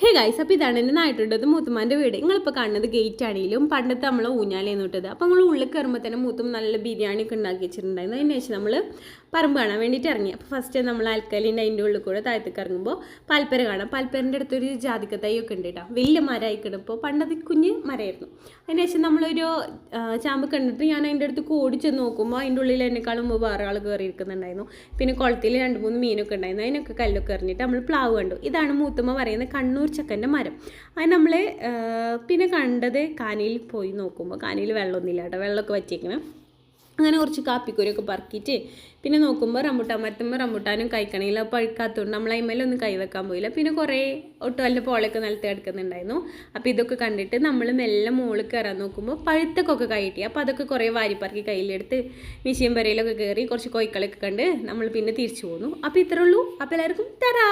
Hey guys, അപ്പോൾ ഇതാണ് എൻ്റെ നായിട്ടുള്ളത് മൂത്തുമ്മാൻ്റെ വീട്. നിങ്ങളിപ്പോൾ കാണുന്നത് ഗേറ്റ് ആണെങ്കിലും പണ്ടത്തെ നമ്മൾ ഊഞ്ഞാലേന്ന് വിട്ടത്. അപ്പോൾ നമ്മൾ ഉള്ളിൽ കയറുമ്പോൾ തന്നെ മൂത്തും നല്ല ബിരിയാണി ഒക്കെ ഉണ്ടാക്കി വെച്ചിട്ടുണ്ടായിരുന്നു. അതിന് ശേഷം നമ്മൾ പറമ്പ് കാണാൻ വേണ്ടിയിട്ട് ഇറങ്ങി. അപ്പോൾ ഫസ്റ്റ് നമ്മൾ ആൽക്കലിൻ്റെ അതിൻ്റെ ഉള്ളിൽ കൂടെ താഴത്തേക്ക് ഇറങ്ങുമ്പോൾ പാൽപ്പര കാണാം. പാൽപ്പരൻ്റെ അടുത്തൊരു ജാതിക്ക തൈ ഒക്കെ ഉണ്ട് കേട്ടോ. വലിയ മരമായി കിടപ്പോൾ പണ്ടത് കുഞ്ഞ് മരമായിരുന്നു. അതിന് ശേഷം നമ്മളൊരു ചാമ്പ് കണ്ടിട്ട് ഞാൻ അതിൻ്റെ അടുത്ത് ഓടിച്ച് നോക്കുമ്പോൾ അതിൻ്റെ ഉള്ളിൽ എന്നെക്കാളും മുമ്പ് വേറെ ആൾ കയറിയിരിക്കുന്നുണ്ടായിരുന്നു. പിന്നെ കുളത്തിൽ 2-3 മീനൊക്കെ ഉണ്ടായിരുന്നു. അതിനൊക്കെ കല്ലൊക്കെ എറിഞ്ഞിട്ട് നമ്മൾ പ്ലാവ് കണ്ടു. ഇതാണ് മൂത്തുമ്മ പറയുന്നത് കണ്ണൂർ ചക്കൻ്റെ മരം. അത് നമ്മൾ പിന്നെ കണ്ടത് കാനയിൽ പോയി നോക്കുമ്പോൾ കാനയിൽ വെള്ളമൊന്നുമില്ല കേട്ടോ, വെള്ളമൊക്കെ വറ്റിക്കണം. അങ്ങനെ കുറച്ച് കാപ്പിക്കുരൊക്കെ പറക്കിയിട്ട് പിന്നെ നോക്കുമ്പോൾ റംബുട്ടാൻ മരത്തുമ്പോൾ റംബുട്ടാനും കഴിക്കണമെങ്കിൽ പഴുക്കാത്തതുകൊണ്ട് നമ്മൾ അതിന്മേലൊന്നും കൈവെക്കാൻ പോയില്ല. പിന്നെ കുറേ ഒട്ടുവല്ല പോളൊക്കെ നിലത്ത് കിടക്കുന്നുണ്ടായിരുന്നു. അപ്പോൾ ഇതൊക്കെ കണ്ടിട്ട് നമ്മൾ മെല്ലെ മുകളിൽ കയറാൻ നോക്കുമ്പോൾ പഴുത്തൊക്കെ കയറ്റി. അപ്പോൾ അതൊക്കെ കുറേ വാരിപ്പറക്കി കയ്യിലെടുത്ത് മിഷ്യൻ വരയിലൊക്കെ കയറി കുറച്ച് കോഴിക്കളൊക്കെ കണ്ട് നമ്മൾ പിന്നെ തിരിച്ചു പോന്നു. അപ്പോൾ ഇത്രേ ഉള്ളൂ. അപ്പോൾ എല്ലാവർക്കും തരാ.